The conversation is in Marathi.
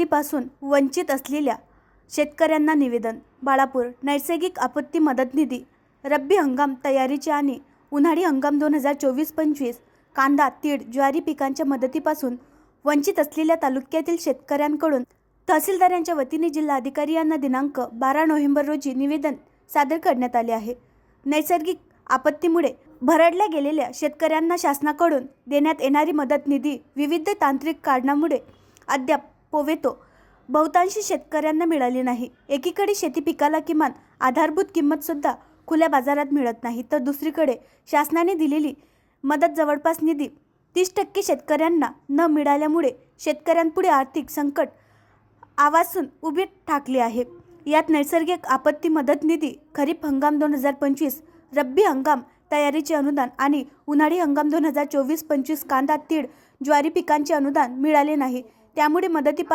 पासून वंचित असलेल्या शेतकऱ्यांना निवेदन. बाळापूर नैसर्गिक आपत्ती मदत निधी रब्बी हंगाम तयारीचे आणि उन्हाळी हंगाम 2024-25 कांदा, तीळ, ज्वारी पिकांच्या मदतीपासून वंचित असलेल्या तालुक्यातील शेतकऱ्यांकडून तहसीलदार यांच्या वतीने जिल्हाधिकारी यांना दिनांक 12 नोव्हेंबर रोजी निवेदन सादर करण्यात आले आहे. नैसर्गिक आपत्तीमुळे भरडल्या गेलेल्या शेतकऱ्यांना शासनाकडून देण्यात येणारी मदत निधी विविध तांत्रिक कारणामुळे अद्याप पोवेतो बहुतांशी शेतकऱ्यांना मिळाली नाही. एकीकडे शेती पिकाला किमान आधारभूत किंमत सुद्धा खुल्या बाजारात मिळत नाही, तर दुसरीकडे शासनाने दिलेली मदत जवळपास निधी 30% शेतकऱ्यांना न मिळाल्यामुळे शेतकऱ्यांपुढे आर्थिक संकट आवासून उभी ठाकली आहे. यात नैसर्गिक आपत्ती मदत निधी, खरीप हंगाम 2025, रब्बी हंगाम तयारीचे अनुदान आणि उन्हाळी हंगाम 2024-25 कांदा, तीळ, ज्वारी पिकांचे अनुदान मिळाले नाही. त्यामुळे मदतीपासून